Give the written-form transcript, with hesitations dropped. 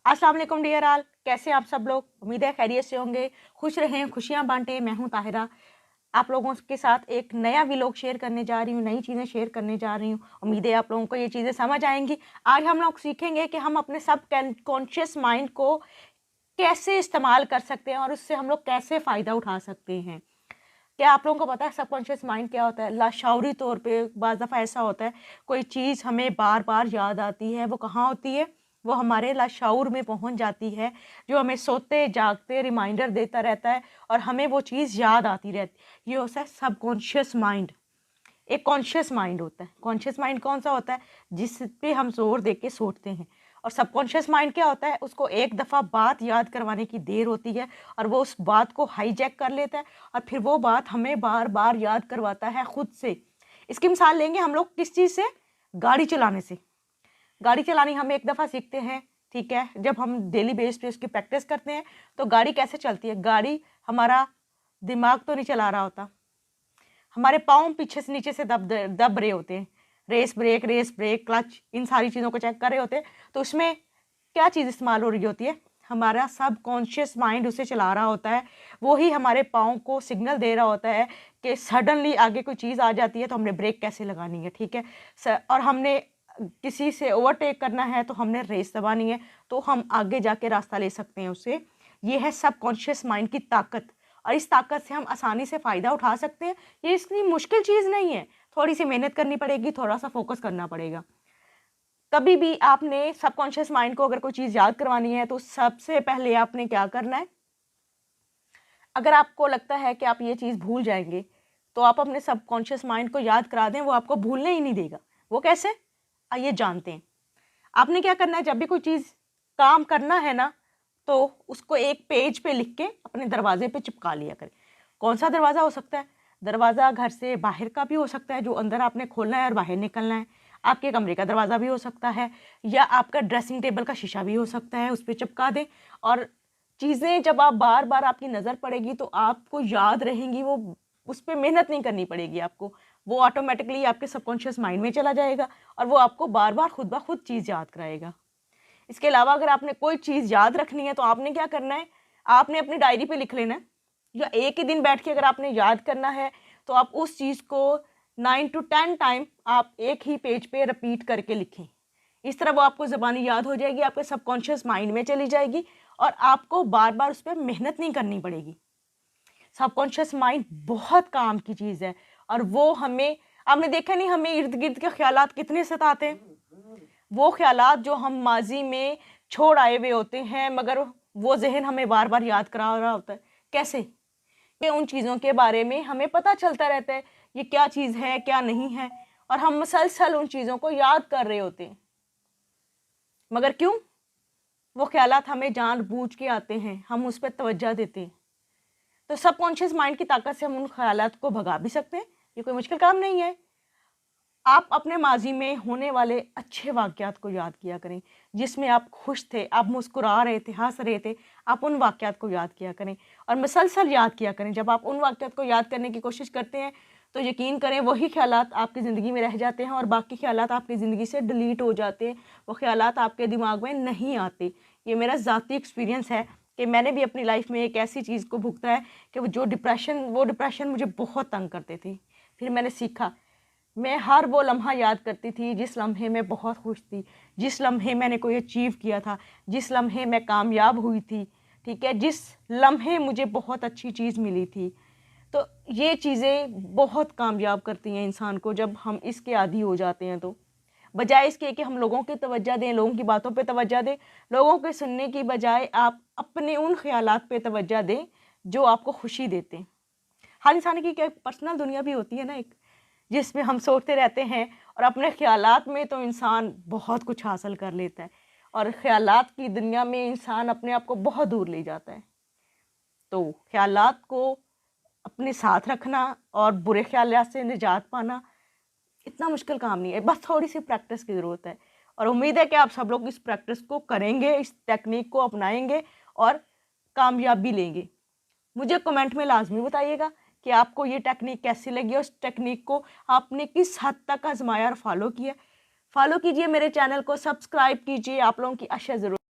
अस्सलाम वालेकुम dear all, कैसे आप सब लोग। उम्मीद है खैरियत से होंगे, खुश रहें, खुशियां बांटें। मैं हूं ताहिरा, आप लोगों के साथ एक नया व्लॉग शेयर करने जा रही हूं, नई चीज़ें शेयर करने जा रही हूं। उम्मीद है आप लोगों को ये चीज़ें समझ आएंगी। आज हम लोग सीखेंगे कि हम अपने सब कॉन्शियस माइंड को कैसे इस्तेमाल कर सकते हैं और उससे हम लोग कैसे फ़ायदा उठा सकते हैं। क्या आप लोगों को पता है सबकॉन्शियस माइंड क्या होता है? लाशऊरी तौर पे बाज़ दफ़ा ऐसा होता है, कोई चीज़ हमें बार बार याद आती है। वो कहाँ होती है? वो हमारे लाशऊर में पहुंच जाती है, जो हमें सोते जागते रिमाइंडर देता रहता है और हमें वो चीज़ याद आती रहती। ये होता है सबकॉन्शियस माइंड। एक कॉन्शियस माइंड होता है। कॉन्शियस माइंड कौन सा होता है? जिस पे हम जोर दे के सोचते हैं। और सबकॉन्शियस माइंड क्या होता है? उसको एक दफ़ा बात याद करवाने की देर होती है और वो उस बात को हाईजैक कर लेता है और फिर वो बात हमें बार बार याद करवाता है खुद से। इसकी मिसाल लेंगे हम लोग किस चीज़ से? गाड़ी चलाने से। गाड़ी चलानी हम एक दफ़ा सीखते हैं, ठीक है। जब हम डेली बेस पे उसकी प्रैक्टिस करते हैं तो गाड़ी कैसे चलती है? गाड़ी हमारा दिमाग तो नहीं चला रहा होता, हमारे पाँव पीछे से नीचे से दब रहे होते हैं। रेस ब्रेक क्लच, इन सारी चीज़ों को चेक कर रहे होते हैं। तो उसमें क्या चीज़ इस्तेमाल हो रही होती है? हमारा सबकॉन्शियस माइंड उसे चला रहा होता है। वो ही हमारे पाँव को सिग्नल दे रहा होता है कि सडनली आगे कोई चीज़ आ जाती है तो हमने ब्रेक कैसे लगानी है, ठीक है। और हमने किसी से ओवरटेक करना है तो हमने रेस दबानी है, तो हम आगे जाके रास्ता ले सकते हैं उससे। ये है सबकॉन्शियस माइंड की ताकत और इस ताकत से हम आसानी से फ़ायदा उठा सकते हैं। ये इतनी मुश्किल चीज़ नहीं है, थोड़ी सी मेहनत करनी पड़ेगी, थोड़ा सा फोकस करना पड़ेगा। कभी भी आपने सबकॉन्शियस माइंड को अगर कोई चीज़ याद करवानी है तो सबसे पहले आपने क्या करना है? अगर आपको लगता है कि आप ये चीज़ भूल जाएंगे तो आप अपने सबकॉन्शियस माइंड को याद करा दें, वो आपको भूलने ही नहीं देगा। वो कैसे? आइए जानते हैं। आपने क्या करना है, जब भी कोई चीज़ काम करना है ना, तो उसको एक पेज पे लिख के अपने दरवाजे पे चिपका लिया करें। कौन सा दरवाज़ा हो सकता है? दरवाज़ा घर से बाहर का भी हो सकता है, जो अंदर आपने खोलना है और बाहर निकलना है। आपके कमरे का दरवाज़ा भी हो सकता है, या आपका ड्रेसिंग टेबल का शीशा भी हो सकता है, उस पर चिपका दें। और चीज़ें जब आप बार बार आपकी नज़र पड़ेगी तो आपको याद रहेंगी, वो उस पर मेहनत नहीं करनी पड़ेगी आपको। वो ऑटोमेटिकली आपके सबकॉन्शियस माइंड में चला जाएगा और वो आपको बार बार खुद ब खुद चीज़ याद कराएगा। इसके अलावा अगर आपने कोई चीज़ याद रखनी है तो आपने क्या करना है? आपने अपनी डायरी पे लिख लेना है, या एक ही दिन बैठ के अगर आपने याद करना है तो आप उस चीज़ को 9 to 10 टाइम आप एक ही पेज पे रिपीट करके लिखें। इस तरह वो आपको ज़बानी याद हो जाएगी, आपके सबकॉन्शियस माइंड में चली जाएगी और आपको बार बार उस पर मेहनत नहीं करनी पड़ेगी। सबकॉन्शियस माइंड बहुत काम की चीज़ है और वो हमें, आपने देखा नहीं, हमें इर्द गिर्द के ख्यालात कितने सताते हैं। वो ख्यालात जो हम माजी में छोड़ आए हुए होते हैं, मगर वो जहन हमें बार बार याद करा रहा होता है। कैसे? कि उन चीज़ों के बारे में हमें पता चलता रहता है, ये क्या चीज़ है क्या नहीं है, और हम मसलसल उन चीज़ों को याद कर रहे होते हैं। मगर क्यों? वो ख्यालात हमें जानबूझ के आते हैं, हम उस पर तवज्जो देते हैं। तो सबकॉन्शियस माइंड की ताकत से हम उन ख्यालात को भगा भी सकते हैं। ये कोई मुश्किल काम नहीं है। आप अपने माजी में होने वाले अच्छे वाक़यात को याद किया करें, जिसमें आप खुश थे, आप मुस्कुरा रहे थे, हंस रहे थे। आप उन वाक़यात को याद किया करें और मुसलसल याद किया करें। जब आप उन वाक़यात को याद करने की कोशिश करते हैं तो यकीन करें वही ख़्यालात आपकी ज़िंदगी में रह जाते हैं और बाकी ख़्यालात आपकी ज़िंदगी से डिलीट हो जाते हैं। वो ख़्यालात आपके दिमाग में नहीं आते। ये मेरा ज़ाती एक्सपीरियंस है कि मैंने भी अपनी लाइफ में एक ऐसी चीज़ को भुगता है कि वो डिप्रेशन मुझे बहुत तंग करते थे। फिर मैंने सीखा, मैं हर वो लम्हा याद करती थी जिस लम्हे में बहुत खुश थी, जिस लम्हे मैंने कोई अचीव किया था, जिस लम्हे मैं कामयाब हुई थी, ठीक है, जिस लम्हे मुझे बहुत अच्छी चीज़ मिली थी। तो ये चीज़ें बहुत कामयाब करती हैं इंसान को जब हम इसके आदी हो जाते हैं। तो बजाय इसके कि हम लोगों की तवज्जो दें, लोगों की बातों पे तवज्जो दें, लोगों के सुनने की बजाय आप अपने उन ख़्यालात पे तवज्जो दें जो आपको खुशी देते हैं। हर इंसान की क्या पर्सनल दुनिया भी होती है ना एक, जिसमें हम सोचते रहते हैं और अपने ख़्यालात में तो इंसान बहुत कुछ हासिल कर लेता है और ख़्यालात की दुनिया में इंसान अपने आप को बहुत दूर ले जाता है। तो ख़्यालात को अपने साथ रखना और बुरे ख़्यालात से निजात पाना इतना मुश्किल काम नहीं है, बस थोड़ी सी प्रैक्टिस की ज़रूरत है। और उम्मीद है कि आप सब लोग इस प्रैक्टिस को करेंगे, इस टेक्निक को अपनाएंगे और कामयाबी लेंगे। मुझे कमेंट में लाजमी बताइएगा कि आपको ये टेक्निक कैसी लगी और इस टेक्निक को आपने किस हद तक आजमाया और फॉलो किया। फॉलो कीजिए, मेरे चैनल को सब्सक्राइब कीजिए। आप लोगों की आशा ज़रूर